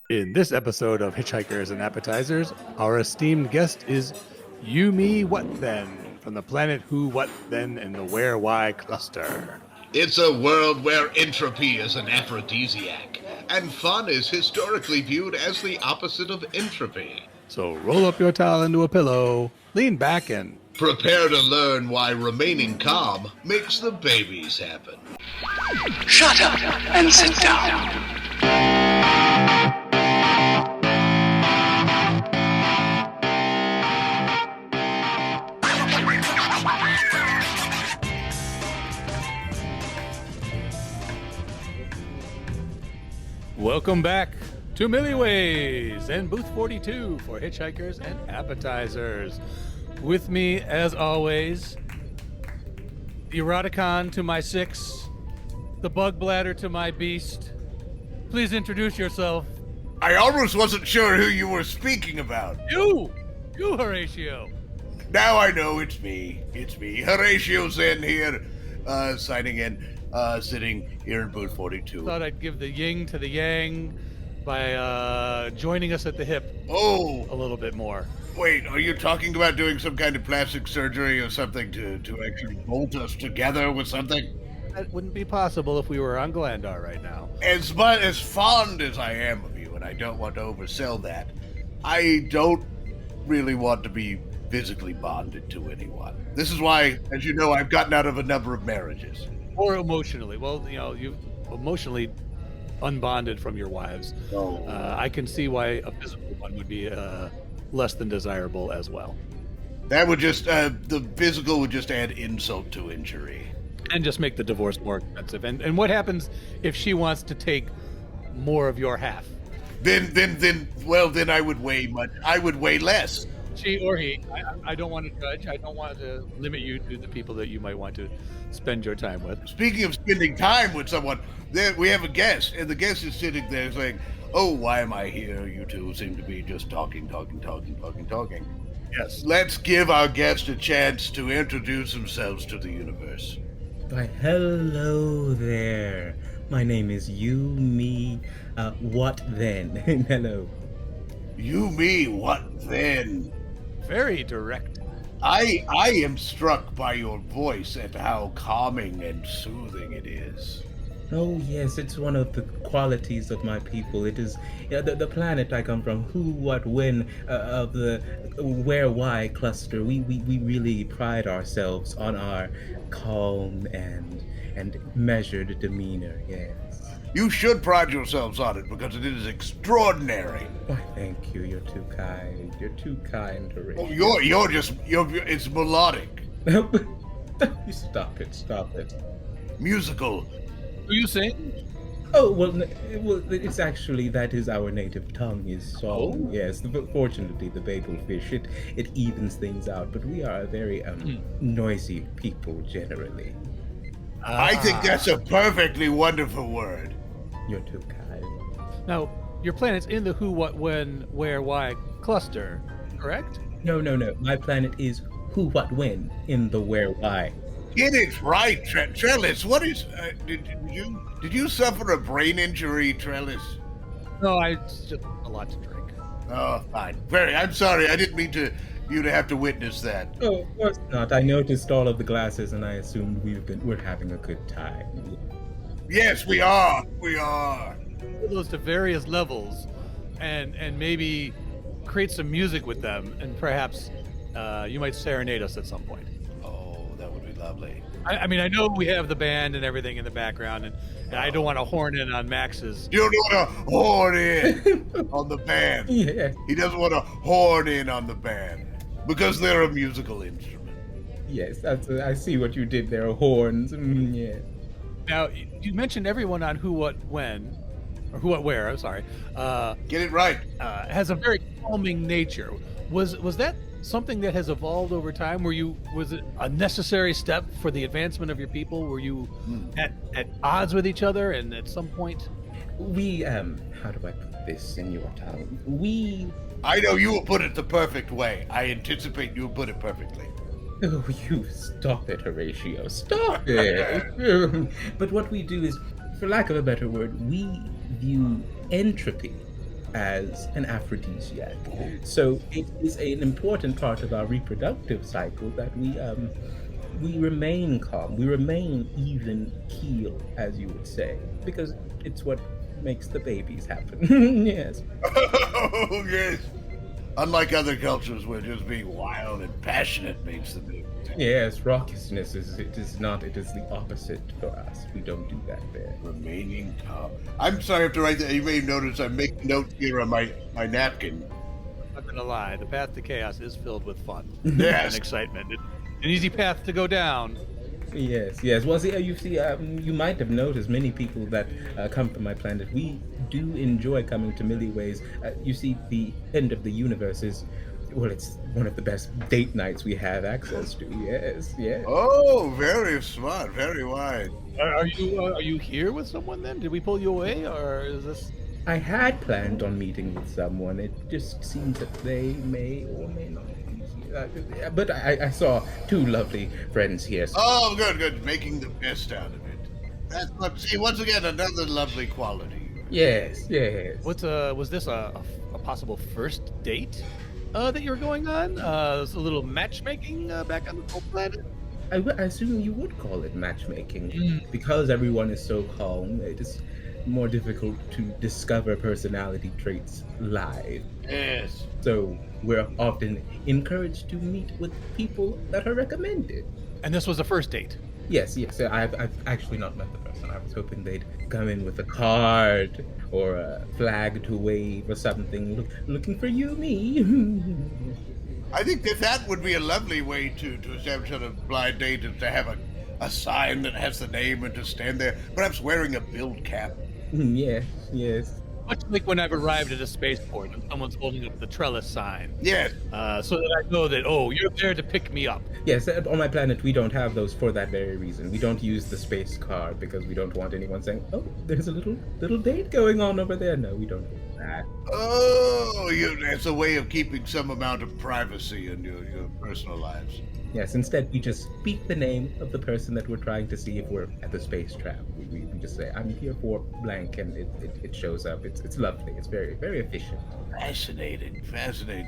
In this episode of Hitchhikers and Appetizers, our esteemed guest is YouMe WhatThen from the planet Who, What, Then, and the Where, Why cluster. It's a world where entropy is an aphrodisiac, and fun is historically viewed as the opposite of entropy. So roll up your towel into a pillow, lean back, and Prepare to learn why remaining calm makes the babies happen. Shut up and sit down. welcome back to Millyways and Booth 42 for Hitchhikers and Appetizers. With me, as always, the eroticon to my 6, the bug bladder to my beast. Please introduce yourself. I almost wasn't sure who you were speaking about. You, Horatio. Now I know it's me. It's me, Horatio Zinn here, signing in, sitting here in booth 42. Thought I'd give the yin to the yang by joining us at the hip Oh, a little bit more. wait, are you talking about doing some kind of plastic surgery or something to actually bolt us together with something? That wouldn't be possible if we were on Glandar right now. As fond as I am of you, and I don't want to oversell that, I don't really want to be physically bonded to anyone. This is why, as you know, I've gotten out of a number of marriages. Or emotionally. Well, you know, you've emotionally unbonded from your wives. Oh. I can see why a physical one would be less than desirable as well. That would just, the physical would just add insult to injury. And just make the divorce more expensive. And what happens if she wants to take more of your half? Then I would weigh less. She or he. I don't want to judge. I don't want to limit you to the people that you might want to spend your time with. Speaking of spending time with someone, there we have a guest, and the guest is sitting there saying, "Oh, why am I here? You two seem to be just talking. Yes. Let's give our guest a chance to introduce themselves to the universe." Why, hello there. My name is YouMe WhatThen. Hello. You, me, what then? Very direct. I am struck by your voice and how calming and soothing it is. Oh, yes, it's one of the qualities of my people. It is the planet I come from, Who, What, When, of the Where, Why cluster. We really pride ourselves on our calm and measured demeanor, yes. You should pride yourselves on it because it is extraordinary. Why, thank you. You're too kind. You're too kind, Oh, Horatio. it's melodic, Stop it. musical. Do you sing? Oh, well, it's actually, that is our native tongue, is song. Oh. Yes, but fortunately, the babelfish, it evens things out, but we are a very noisy people generally. I think that's a perfectly wonderful word. You're too kind. Now, your planet's in the Who, What, When, Where, Why cluster, correct? No. My planet is Who, What, When in the Where, Why. Get it right, Trellis. What is? Did you suffer a brain injury, Trellis? No, it's just a lot to drink. Oh, fine. I'm sorry. I didn't mean you to have to witness that. Oh, of course not. I noticed all of the glasses, and I assumed we're having a good time. Yes, we are. We are. Those to various levels, and maybe create some music with them, and perhaps you might serenade us at some point. Oh, that would be lovely. I mean, I know we have the band and everything in the background, and I don't want to horn in on Max's. You don't want to horn in on the band. Yeah. He doesn't want to horn in on the band because they're a musical instrument. Yes, I see what you did there. Horns. Yeah. Now, you mentioned everyone on Who, What, When, or Who, What, Where. I'm sorry. Get it right. Has a very calming nature. Was that something that has evolved over time? Was it a necessary step for the advancement of your people? Were you at odds with each other, and at some point? We, how do I put this in your tongue? I know you will put it the perfect way. I anticipate you'll put it perfectly. Oh, you stop it, Horatio. Stop it. But what we do is, for lack of a better word, we view entropy as an aphrodisiac. So it is an important part of our reproductive cycle that we remain calm, we remain even keel, as you would say, because it's what makes the babies happen. Yes. Oh, yes. Unlike other cultures where just being wild and passionate makes the baby. Yes, raucousness is not, it is the opposite for us. We don't do that there. Remaining calm. I'm sorry I have to write that. You may notice I'm making notes here on my napkin. I'm not gonna lie, the path to chaos is filled with fun Yes. and excitement. It's an easy path to go down. Yes, yes. Well, see, you might have noticed many people that come from my planet. We do enjoy coming to Millyways. You see, the end of the universe is, well, it's one of the best date nights we have access to. Yes, yes. Oh, very smart, very wise. Are you here with someone then? Did we pull you away, or is this? I had planned on meeting with someone. It just seems that they may or may not be here. But I saw two lovely friends here. Oh, good. Making the best out of it. That's what. See, once again, another lovely quality. Yes, yes. Was this a possible first date that you were going on? A little matchmaking back on the full planet? I assume you would call it matchmaking. Because everyone is so calm, it is more difficult to discover personality traits live. Yes. So we're often encouraged to meet with people that are recommended. And this was a first date. Yes. I've actually not met the person. I was hoping they'd come in with a card or a flag to wave or something, looking for you, me. I think that would be a lovely way to establish a blind date, is to have a sign that has the name and to stand there, perhaps wearing a build cap. Yes. Much like when I've arrived at a spaceport and someone's holding up the Trellis sign. Yes. So that I know that, oh, you're there to pick me up. Yes, on my planet we don't have those for that very reason. We don't use the space card because we don't want anyone saying, "Oh, there's a little date going on over there." No, we don't do that. Oh, it's a way of keeping some amount of privacy in your personal lives. Yes, instead we just speak the name of the person that we're trying to see if we're at the space trap. We just say, "I'm here for blank," and it shows up. It's lovely. It's very, very efficient. Fascinating.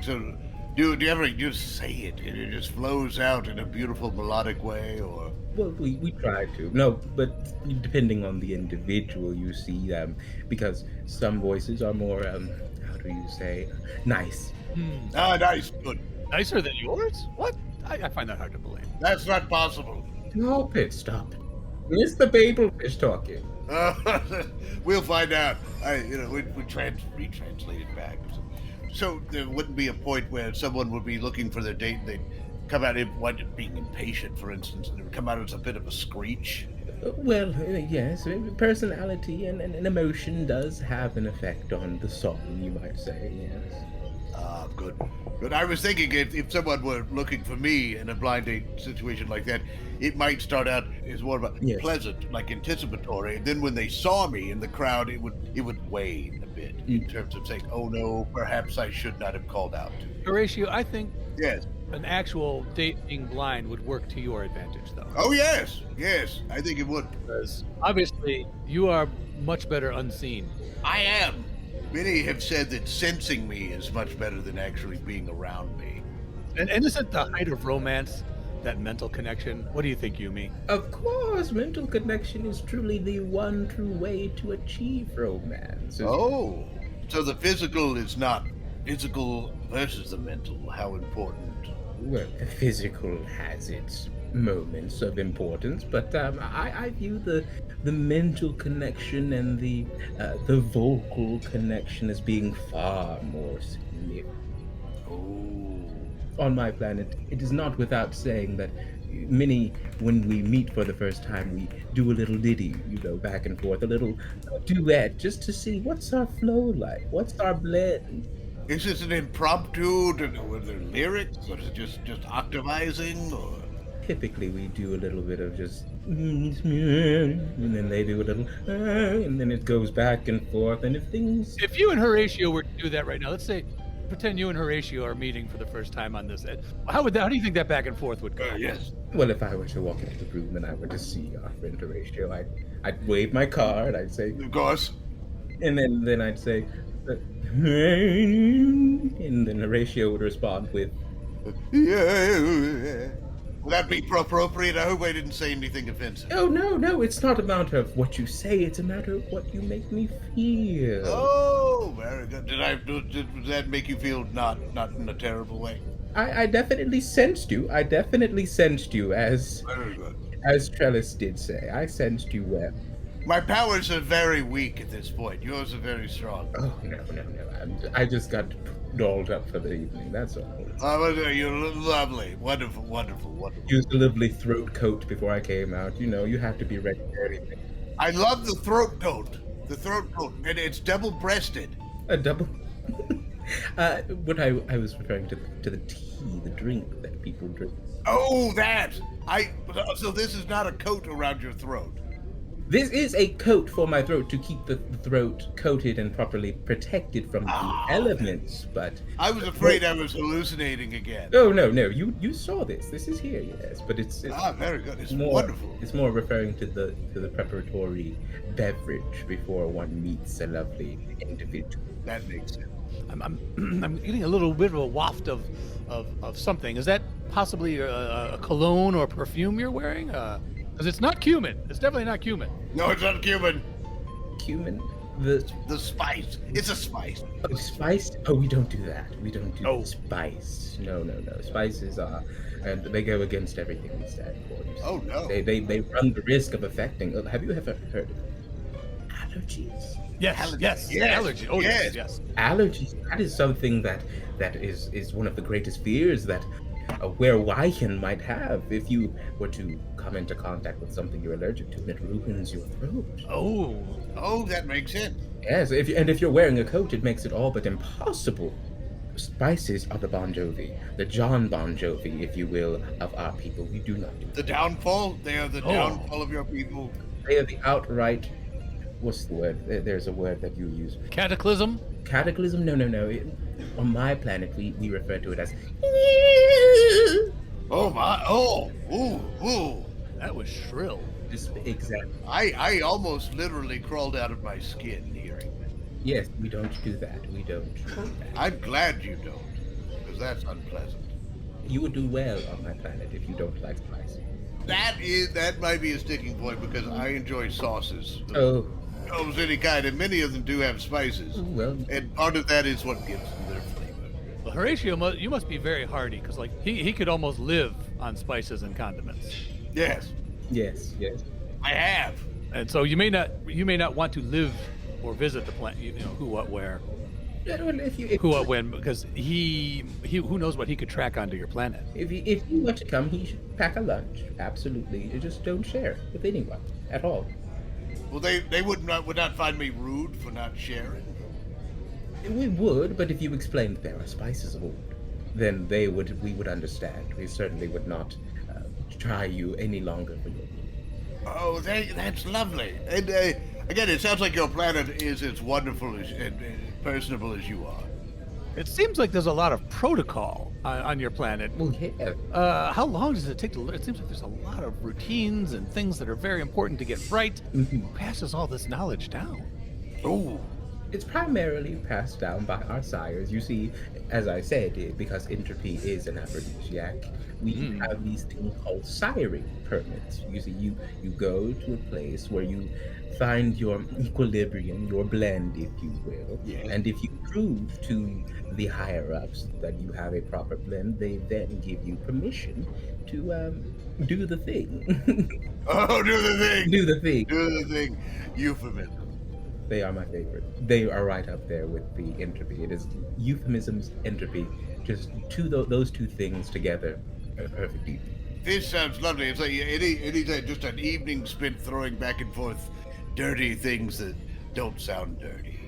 So, do you ever just say it and it just flows out in a beautiful melodic way, or? Well, we try to. No, but depending on the individual, you see, because some voices are more, how do you say, nice. Ah, nice, good. Nicer than yours? What? I find that hard to believe. That's not possible. Stop it. It's the Babelfish talking. We'll find out. We retranslate it back. So there wouldn't be a point where someone would be looking for their date and they'd come out being impatient, for instance, and it would come out as a bit of a screech. Well, yes, personality and emotion does have an effect on the song, you might say, yes. Ah, good. I was thinking if someone were looking for me in a blind date situation like that, it might start out as more of a pleasant, like anticipatory. And then when they saw me in the crowd, it would wane a bit in terms of saying, "Oh no, perhaps I should not have called out." Horatio, I think Yes. an actual date being blind would work to your advantage, though. Oh yes. I think it would. Because obviously you are much better unseen. I am. Many have said that sensing me is much better than actually being around me. And isn't the height of romance that mental connection? What do you think, Yumi? Of course, mental connection is truly the one true way to achieve romance. Oh, so the physical is not physical versus the mental. How important? Well, the physical has its moments of importance, but I view the mental connection and the vocal connection as being far more significant. Oh. On my planet, it is not without saying that many, when we meet for the first time, we do a little ditty, back and forth, a little duet, just to see what's our flow like, what's our blend. Is this an impromptu? Were there lyrics, or is it just octavizing, or? Typically, we do a little bit of just, and then they do a little, and then it goes back and forth. And if you and Horatio were to do that right now, let's say, pretend you and Horatio are meeting for the first time on this. How do you think that back and forth would go? Yes. Well, if I were to walk into the room and I were to see our friend Horatio, I'd wave my card. I'd say, Of course. and then I'd say, And then Horatio would respond with, Yeah. Would that be appropriate? I hope I didn't say anything offensive. "Oh no, it's not a matter of what you say; it's a matter of what you make me feel." Oh, very good. Did that make you feel not in a terrible way? I definitely sensed you. I definitely sensed you, Very good. as Trellis did say. I sensed you well. My powers are very weak at this point. Yours are very strong. Oh no! I just got dolled up for the evening. That's all. You're lovely. Wonderful. Used a lovely throat coat before I came out. You know, you have to be ready for anything. I love the throat coat. And it's double-breasted. A double. What I was referring to the tea, the drink that people drink. Oh, that! So this is not a coat around your throat. This is a coat for my throat to keep the throat coated and properly protected from the elements, but... I was afraid I was hallucinating again. Oh, no, you saw this. This is here, yes, but it's very good. It's more, wonderful. It's more referring to the preparatory beverage before one meets a lovely individual. That makes sense. I'm getting a little bit of a waft of something. Is that possibly a cologne or perfume you're wearing? Because it's not cumin. It's definitely not cumin. No, it's not cumin. Cumin? The spice. It's a spice. Oh, spice? Oh, we don't do that. We don't do Oh. spice. No. Spices are, and they go against everything we stand for. You see. Oh, no. They run the risk of affecting. Have you ever heard of allergies? Yes. Allergy. Oh, yes. Allergies. That is something that is one of the greatest fears that a werewolf might have. If you were to come into contact with something you're allergic to, it ruins your throat. Oh, that makes sense. Yes, if you're wearing a coat, it makes it all but impossible. Spices are the Bon Jovi, the John Bon Jovi, if you will, of our people. We do not do The downfall? They are the downfall of your people. They are the outright. What's the word? There's a word that you use. Cataclysm? Cataclysm? No. On my planet, we refer to it as. Oh my! Oh! Ooh! That was shrill. Exactly. I almost literally crawled out of my skin hearing that. Yes, we don't do that. We don't do that. I'm glad you don't, because that's unpleasant. You would do well on my planet if you don't like spice. That might be a sticking point because I enjoy sauces. Oh. Of any kind, and many of them do have spices. Well. And part of that is what gives them their flavor. Well, Horatio, you must be very hardy, because he could almost live on spices and condiments. Yes. Yes. I have. And so you may not want to live or visit the plant. You know who, what, where. Who, what, when? Because he who knows what he could track onto your planet. If you want to come, he should pack a lunch. Absolutely. You just don't share with anyone at all. Well, they would not find me rude for not sharing. We would, but if you explained that there are spices aboard, then we would understand. We certainly would not try you any longer for your food. Oh, that's lovely. And again, it sounds like your planet is as wonderful and personable as you are. It seems like there's a lot of protocol on your planet. Well, yeah. How long does it take to learn? It seems like there's a lot of routines and things that are very important to get right. Who passes all this knowledge down? Oh. It's primarily passed down by our sires. You see, as I said, because entropy is an aphrodisiac, we have these things called siring permits. You see, you go to a place where you find your equilibrium, your blend, if you will. Yeah. And if you prove to the higher-ups that you have a proper blend, they then give you permission to do the thing. Oh, do the thing! Do the thing. Do the thing. Euphemism. They are my favorite. They are right up there with the entropy. It is euphemisms, entropy, just those two things together are perfect evening. This sounds lovely. It's like any just an evening spent throwing back and forth dirty things that don't sound dirty.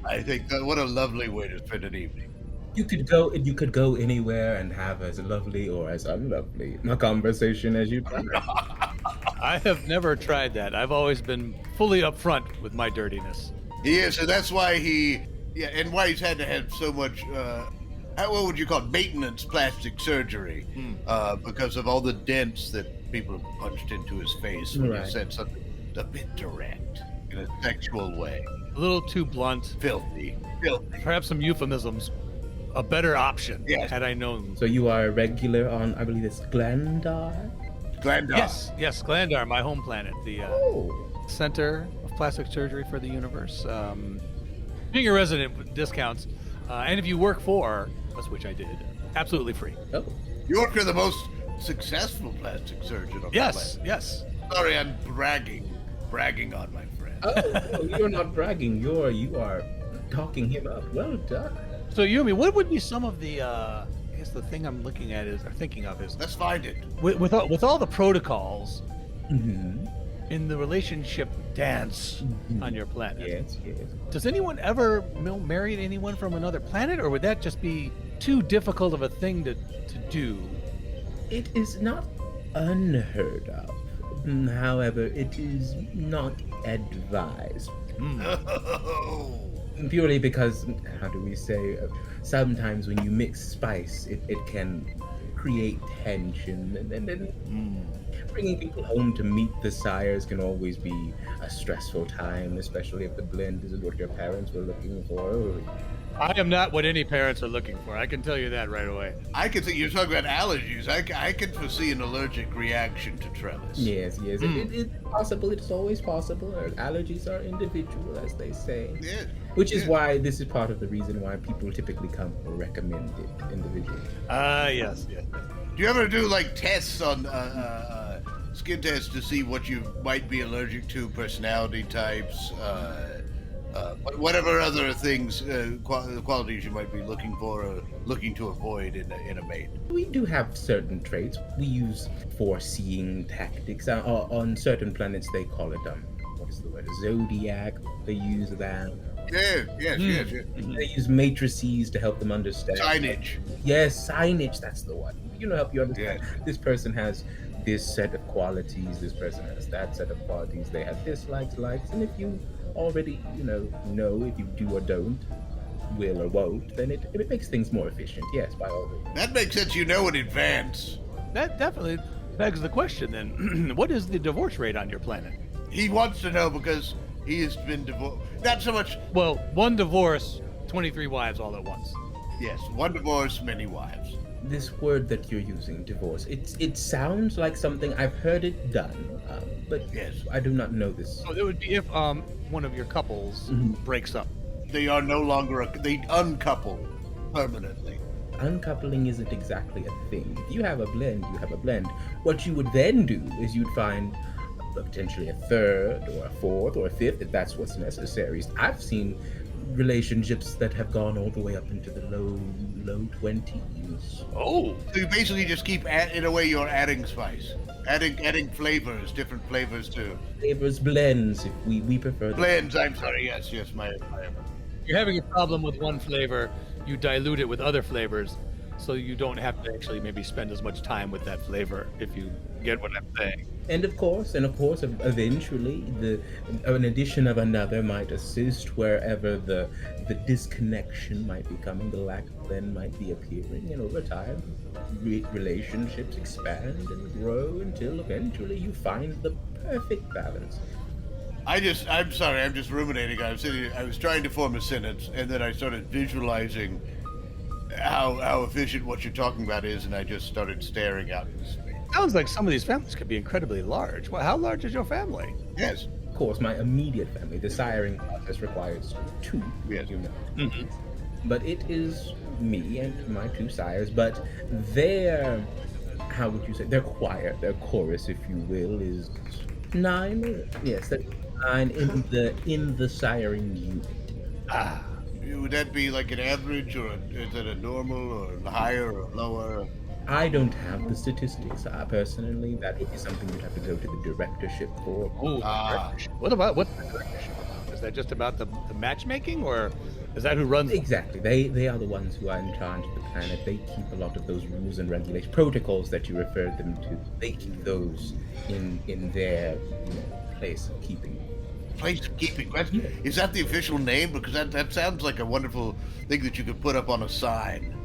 I think that what a lovely way to spend an evening. You could go anywhere and have as lovely or as unlovely a conversation as you'd like. I have never tried that. I've always been fully upfront with my dirtiness. He is, and that's why and why he's had to have so much, what would you call it, maintenance plastic surgery, because of all the dents that people have punched into his face when he said something a bit direct. in a sexual way. A little too blunt. Filthy. Perhaps some euphemisms. A better option, Yes. had I known. So you are a regular on, I believe it's Glandar? Glandar. Yes, Glandar, my home planet, the center of plastic surgery for the universe. Being a resident with discounts, and if you work for us, which I did, absolutely free. Oh. You work for the most successful plastic surgeon on the planet. Yes. Sorry, I'm bragging on my friend. Oh, no, you're not bragging. You are talking him up. Well done. So Yumi, what would be some of the? I guess the thing I'm looking at is, or thinking of is, Let's find it. with all the protocols Mm-hmm. in the relationship dance on your planet. Yes. Does anyone ever marry anyone from another planet, or would that just be too difficult of a thing to do? It is not unheard of. However, it is not advised. Purely because, how do we say, sometimes when you mix spice, it can create tension, and then bringing people home to meet the sires can always be a stressful time, especially if the blend isn't what your parents were looking for. I am not what any parents are looking for. I can tell you that right away. I can see you're talking about allergies. I can foresee an allergic reaction to Trellis. Yes. It's possible. It's always possible. Allergies are individual, as they say. Yeah. Which is why this is part of the reason why people typically come recommended individually. Yes. Do you ever do like tests on skin tests to see what you might be allergic to, personality types, whatever other things, qualities you might be looking for or looking to avoid in a mate? We do have certain traits. We use foreseeing tactics. On certain planets, they call it what is the word? Zodiac. They use that. Yes. They use matrices to help them understand. Signage. Yes, signage. That's the one. Help you understand. Yeah. This person has this set of qualities. This person has that set of qualities. They have dislikes, likes, and if you already, know if you do or don't, will or won't, then it makes things more efficient. Yes, by all means. That makes sense. You know in advance. That definitely begs the question then. What is the divorce rate on your planet? He wants to know because he has been divorced. Not so much. Well, one divorce, 23 wives all at once. Yes, one divorce, many wives. This word that you're using, divorce, it sounds like something I've heard it done, but Yes. I do not know this. So it would be if one of your couples breaks up. They are no longer they uncouple permanently. Uncoupling isn't exactly a thing. If you have a blend, you have a blend. What you would then do is you'd find potentially a third or a fourth or a fifth, if that's what's necessary. I've seen relationships that have gone all the way up into the low 20s. Oh, So you basically just keep in a way you're adding spice, adding flavors, different flavors to Flavors, blends, if we prefer them. blends. I'm sorry. Yes, my you're having a problem with one flavor, you dilute it with other flavors, so you don't have to actually maybe spend as much time with that flavor, if you get what I'm saying. And of course, eventually, an addition of another might assist wherever the disconnection might be coming, the lack of blend might be appearing, and over time, relationships expand and grow until eventually you find the perfect balance. I'm sorry. I'm just ruminating. I was trying to form a sentence, and then I started visualizing how efficient what you're talking about is, and I just started staring out into space. Sounds like some of these families could be incredibly large. Well, how large is your family? Yes. Of course, my immediate family, the siring process requires two, Yes. But it is me and my two sires, but their, how would you say, their choir, their chorus, if you will, is 9. Yes, that's 9 in the siring unit. Would that be like an average, or is it a normal, or higher, or lower? I don't have the statistics. Personally, that would be something you'd have to go to the directorship for. Oh, what's the directorship about? Is that just about the matchmaking, or is that who runs them? Exactly. They are the ones who are in charge of the planet. They keep a lot of those rules and regulations, protocols that you referred them to. They keep those in their place of keeping. Place of keeping. Is that the official name? Because that sounds like a wonderful thing that you could put up on a sign.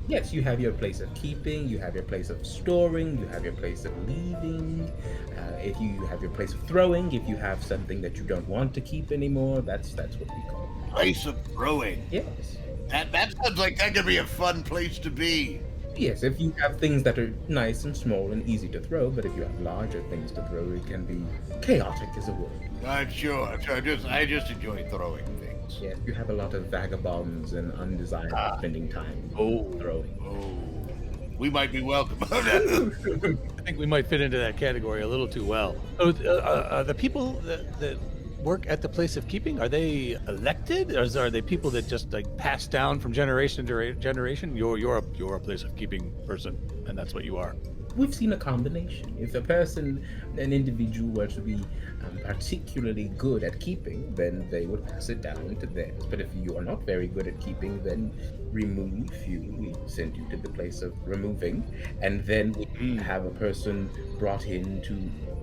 Yes, you have your place of keeping, you have your place of storing, you have your place of leaving. If you have your place of throwing, if you have something that you don't want to keep anymore, that's what we call it. Place of throwing. Yes. That sounds like that could be a fun place to be. Yes, if you have things that are nice and small and easy to throw, but if you have larger things to throw, it can be chaotic as a word. I'm sure. I just enjoy throwing things. Yes, you have a lot of vagabonds and undesired spending time throwing. Oh, we might be welcome. I think we might fit into that category a little too well. So, the people that work at the place of keeping, are they elected, or are they people that just like pass down from generation to generation? You're a place of keeping person, and that's what you are. We've seen a combination. If an individual were to be particularly good at keeping, then they would pass it down to theirs. But if you are not very good at keeping, then we send you to the place of removing, and then we have a person brought in to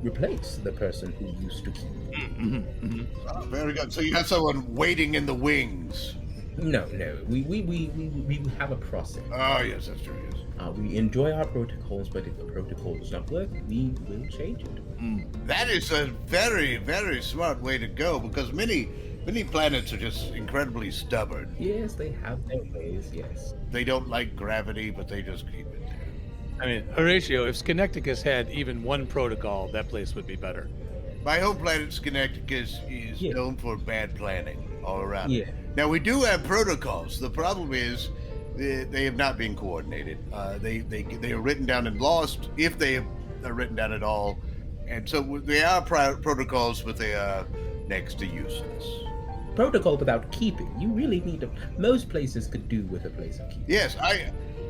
replace the person who used to keep. Oh, very good. So you have someone waiting in the wings. No, we have a process. Oh, yes, that's true, yes. We enjoy our protocols, but if the protocol does not work, we will change it. That is a very, very smart way to go, because many planets are just incredibly stubborn. Yes, they have their ways, yes. They don't like gravity, but they just keep it there. I mean, Horatio, if Schenecticus had even one protocol, that place would be better. My home planet, Schenecticus, is known for bad planning all around. Yeah. Now, we do have protocols. The problem is they have not been coordinated. They are written down and lost, if they are written down at all. And so they are protocols, but they are next to useless. Protocol without keeping. You really need to... Most places could do with a place of keeping. Yes,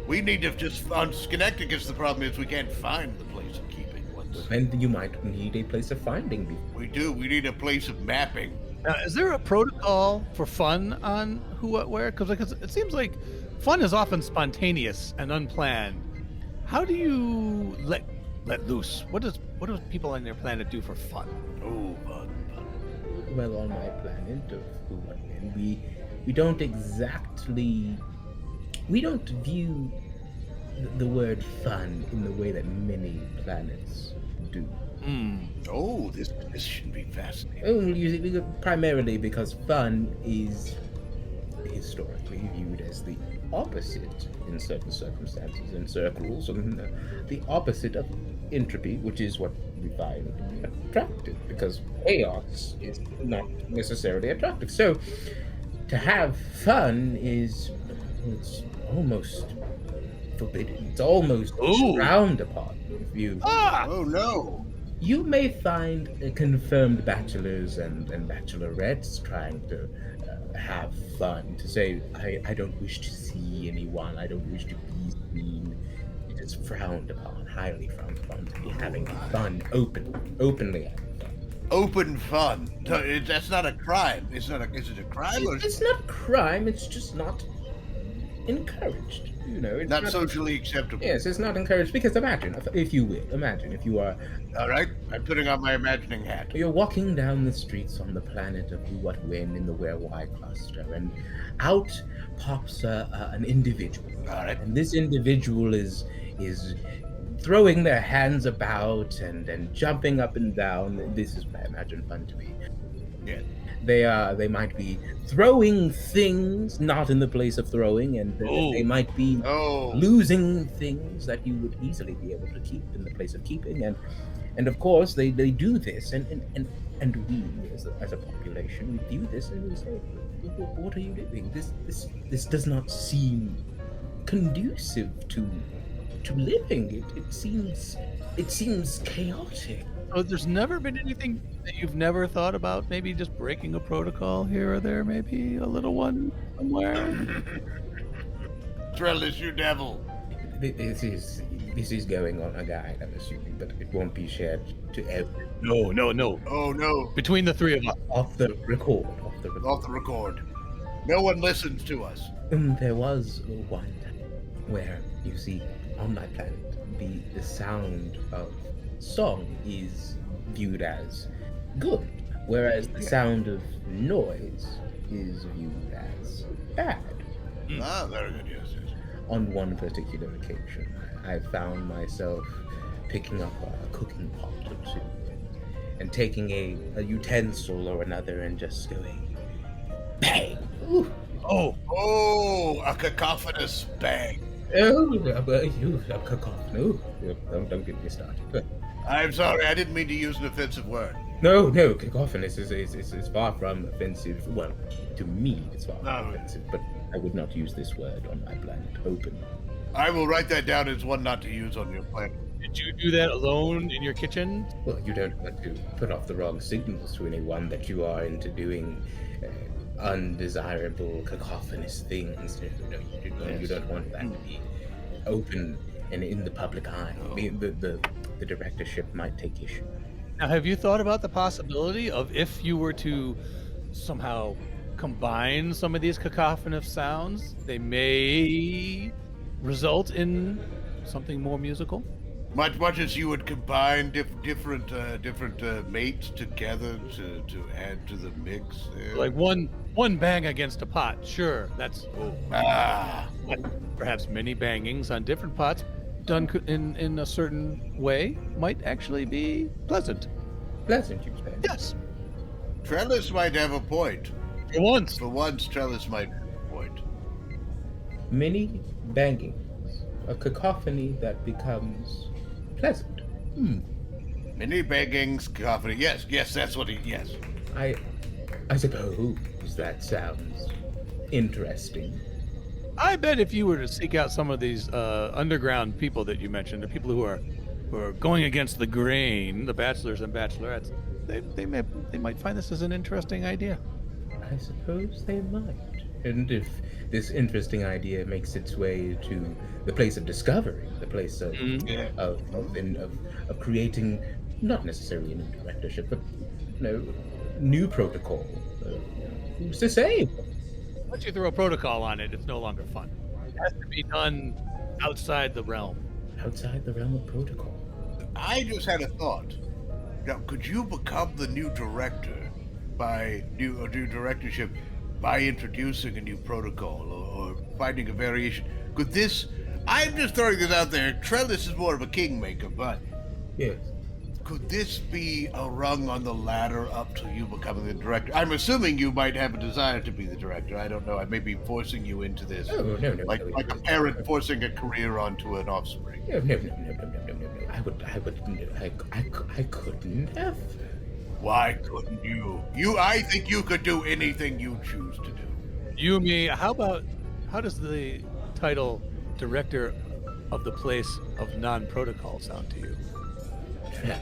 we need to just... On Schenecticus, the problem is we can't find the place of keeping ones. And you might need a place of finding. We do. We need a place of mapping. Now, is there a protocol for fun on who, what, where? Because it seems like fun is often spontaneous and unplanned. How do you let loose? What do people on your planet do for fun? Oh, fun. Well, on my planet of who, what, when, we don't exactly... We don't view the word fun in the way that many planets do. Oh, this should be fascinating. Primarily because fun is historically viewed as the opposite in certain circumstances and circles, and the opposite of entropy, which is what we find attractive, because chaos is not necessarily attractive. So to have fun it's almost forbidden. It's almost frowned upon. If you Oh no. You may find confirmed bachelors and bachelorettes trying to have fun, to say, I don't wish to see anyone, I don't wish to be seen. It is frowned upon, highly frowned upon, to be having fun openly having fun. Open fun. That's not a crime. Is it a crime? It's not a crime, it's just not encouraged. It's not socially acceptable. Yes, it's not encouraged, because imagine, if you you are... All right, I'm putting on my imagining hat. You're walking down the streets on the planet of who, what, when in the where, why cluster, and out pops an individual. All right. And this individual is throwing their hands about and jumping up and down. This is what I imagine fun to be. Yeah. They might be throwing things not in the place of throwing, and they might be losing things that you would easily be able to keep in the place of keeping, and of course they do this, and we as a population, we view this and we say, what are you doing? This does not seem conducive to living. It seems chaotic. So there's never been anything that you've never thought about, maybe just breaking a protocol here or there, maybe a little one somewhere? Trellis, you devil. This is going on a guide, I'm assuming, but it won't be shared to everyone. No. Oh no. Between the three of us. Off the record. Off the record. No one listens to us. There was one time where, you see, on my planet, the sound of song is viewed as good, whereas the sound of noise is viewed as bad. Ah, very good, yes. on one particular occasion, I found myself picking up a cooking pot or two and taking a utensil or another and just going, bang! Ooh. Oh, a cacophonous bang. Oh, cacophony. Don't get me started. I'm sorry, I didn't mean to use an offensive word. No, cacophonous is far from offensive. Well, to me, it's far from offensive, but I would not use this word on my planet open. I will write that down as one not to use on your planet. Did you do that alone in your kitchen? Well, you don't want to put off the wrong signals to anyone that you are into doing undesirable, cacophonous things. You don't want that to be open and in the public eye. The directorship might take issue. Now, have you thought about the possibility of if you were to somehow combine some of these cacophonous sounds, they may result in something more musical? Much as you would combine different mates together to add to the mix. Like one bang against a pot, sure, that's but perhaps many bangings on different pots done in a certain way might actually be pleasant. Pleasant, you say? Yes. Trellis might have a point. For once. For once, Trellis might have a point. Many bangings, a cacophony that becomes pleasant. Many bangings, cacophony. Yes, that's what yes. I suppose that sounds interesting. I bet if you were to seek out some of these underground people that you mentioned, the people who are going against the grain, the bachelors and bachelorettes, they might find this as an interesting idea. I suppose they might. And if this interesting idea makes its way to the place of discovery, the place of creating, not necessarily a new directorship, but new protocol. Who's to say? Once you throw a protocol on it, it's no longer fun. It has to be done outside the realm. Outside the realm of protocol. I just had a thought. Now, could you become the new director by new directorship by introducing a new protocol or finding a variation? Could this? I'm just throwing this out there. Trellis is more of a kingmaker, but yes. Could this be a rung on the ladder up to you becoming the director? I'm assuming you might have a desire to be the director. I don't know. I may be forcing you into this. Oh, no. Like a parent forcing a career onto an offspring. No. I couldn't have. Why couldn't you? I think you could do anything you choose to do. YouMe, how does the title director of the place of non-protocol sound to you? Trellis.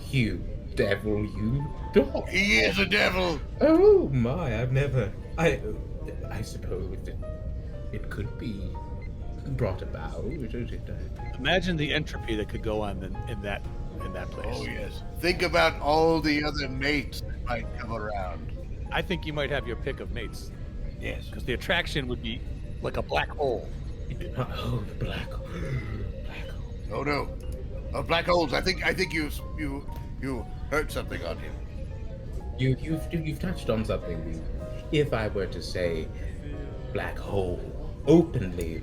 You devil, you dog. He is a devil. Oh my, I've never. I suppose it could be brought about. Imagine the entropy that could go on in that place. Oh yes. Think about all the other mates that might come around. I think you might have your pick of mates. Yes. Because the attraction would be like a black hole. Oh, the black hole. Black hole. Oh no. Black holes. I think you heard something on him. You've touched on something. If I were to say black hole openly,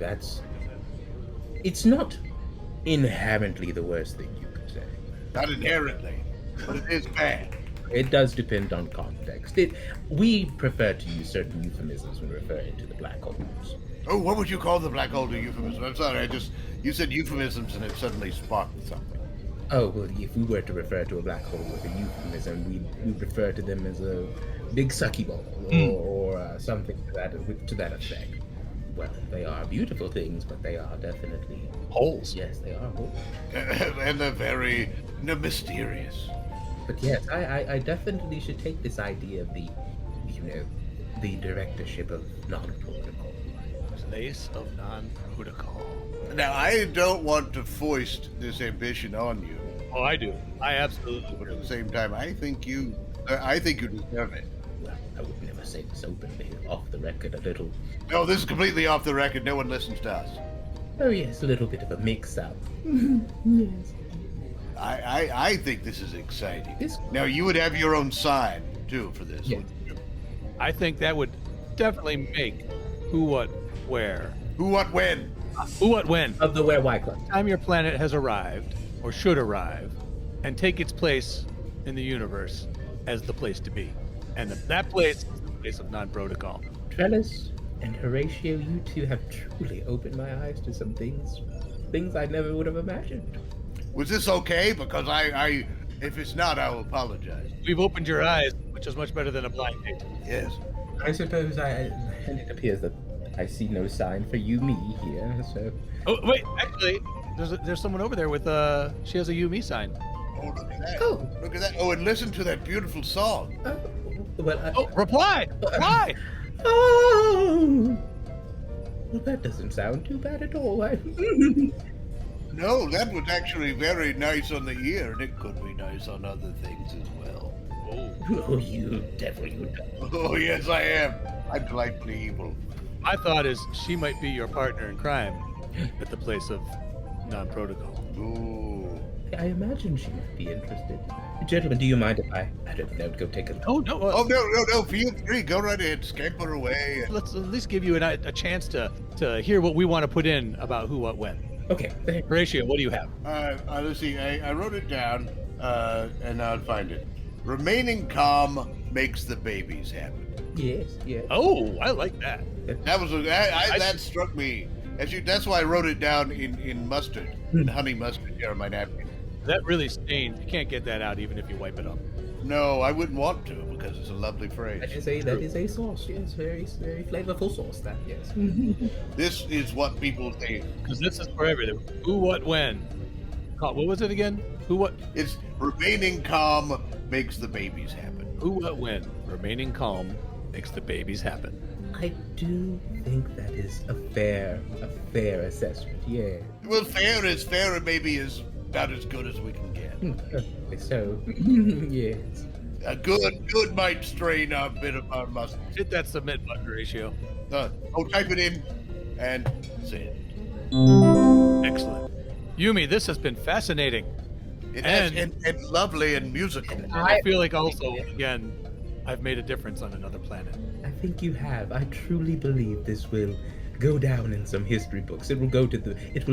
it's not inherently the worst thing you could say. Not inherently, but it is bad. It does depend on context. We prefer to use certain euphemisms when referring to the black holes. Oh, what would you call the black hole to euphemism? I'm sorry, you said euphemisms and it suddenly sparked something. Oh, well, if we were to refer to a black hole with a euphemism, we'd refer to them as a big sucky ball or something to that effect. Well, they are beautiful things, but they are definitely Holes. Yes, they are holes. And they're very mysterious. But yes, I definitely should take this idea of the directorship of non-protocol. Place of non-protocol. Now, I don't want to foist this ambition on you. Oh, I do. I absolutely But do. at the same time, I think you deserve it. Well, I would never say this openly, off the record a little. No, this is completely off the record. No one listens to us. Oh yes, a little bit of a mix-up. Yes. I think this is exciting. This- Now, you would have your own sign, too, for this. Yes. wouldn't you? I think that would definitely make who, what, where Who, what, when? Who, what, when? Of the Where Why Club. Time your planet has arrived, or should arrive, and take its place in the universe as the place to be. And that place is the place of non-protocol. Trellis and Horatio, you two have truly opened my eyes to some things I never would have imagined. Was this okay? Because I if it's not, I'll apologize. We've opened your eyes, which is much better than a blind date. Yes. I suppose and it appears that I see no sign for me here, so... Oh, wait, actually, there's someone over there with, she has a YouMe sign. Oh, look at that. Oh. Look at that. Oh, and listen to that beautiful song. Reply! Reply! Oh! Well, that doesn't sound too bad at all. No, that was actually very nice on the ear, and it could be nice on other things as well. Oh, you devil, you devil. Oh, yes, I am. I'm delightfully evil. My thought is she might be your partner in crime at the place of non-protocol. Ooh. I imagine she might be interested. Gentlemen, do you mind if I don't know, go take a look? Oh, no. Oh, no. Feel free. Go right ahead. Scamper away. Let's at least give you a chance to hear what we want to put in about who, what, when. Okay. Horatio, what do you have? Let's see. I wrote it down, and I'll find it. Remaining calm makes the babies happen. Yes. Oh, I like that. That struck me. That's why I wrote it down in mustard, in honey mustard here on my napkin. That really stains. You can't get that out even if you wipe it up. No, I wouldn't want to because it's a lovely phrase. That is a sauce. Yes, very very flavorful sauce. That yes. This is what people think. Because this is for everything. Who, what, when. What was it again? Who, what? It's remaining calm makes the babies happen. Who, what, when. Remaining calm makes the babies happen. I do think that is a fair assessment. Yeah. Well, fair and maybe is about as good as we can get. So, yes. A good might strain a bit of our muscle. Hit that submit button, Horatio. Type it in and send. Excellent. Yumi, this has been fascinating. It has, and lovely and musical. And I feel like also, again, I've made a difference on another planet. I think you have. I truly believe this will go down in some history books. It will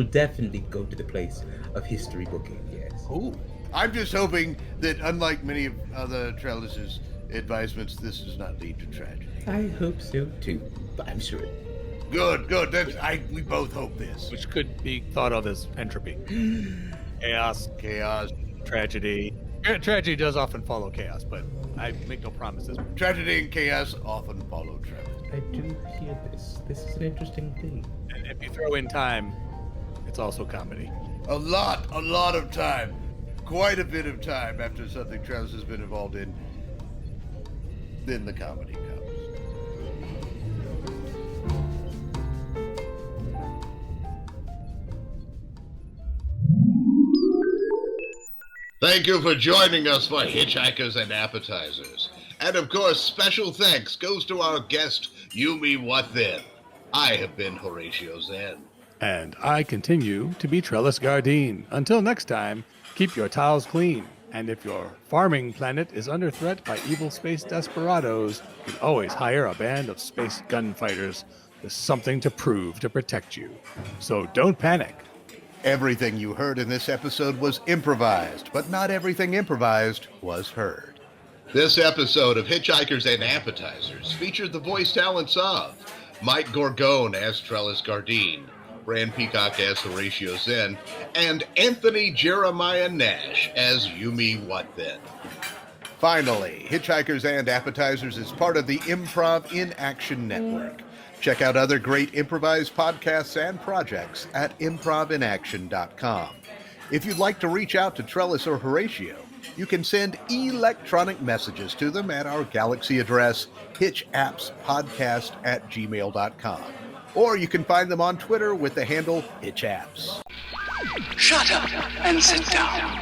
definitely go to the place of history booking, yes. Ooh. I'm just hoping that, unlike many of other Trellis's advisements, this does not lead to tragedy. I hope so too, but I'm sure. Good. We both hope this. Which could be thought of as entropy. Chaos, tragedy. Tragedy does often follow chaos, but I make no promises. Tragedy and chaos often follow tragedy. I do hear this. This is an interesting thing. And if you throw in time, it's also comedy. A lot of time. Quite a bit of time after something Trellis has been involved in. Then the comedy comes. Thank you for joining us for Hitchhikers and Appetizers. And of course, special thanks goes to our guest, YouMe WhatThen. I have been Horatio Zinn. And I continue to be Trellis Gardeen. Until next time, keep your towels clean. And if your farming planet is under threat by evil space desperados, you can always hire a band of space gunfighters with something to prove to protect you. So don't panic. Everything you heard in this episode was improvised, but not everything improvised was heard. This episode of Hitchhikers and Appetizers featured the voice talents of Mike Gorgone as Trellis Gardeen, Bran Peacock as Horatio Zinn, and Anthony Jeremiah Nash as YouMe WhatThen. Finally, Hitchhikers and Appetizers is part of the Improv in Action Network. Check out other great improvised podcasts and projects at improvinaction.com. If you'd like to reach out to Trellis or Horatio, you can send electronic messages to them at our Galaxy address, hitchappspodcast@gmail.com. Or you can find them on Twitter with the handle hitchapps. Shut up and sit down.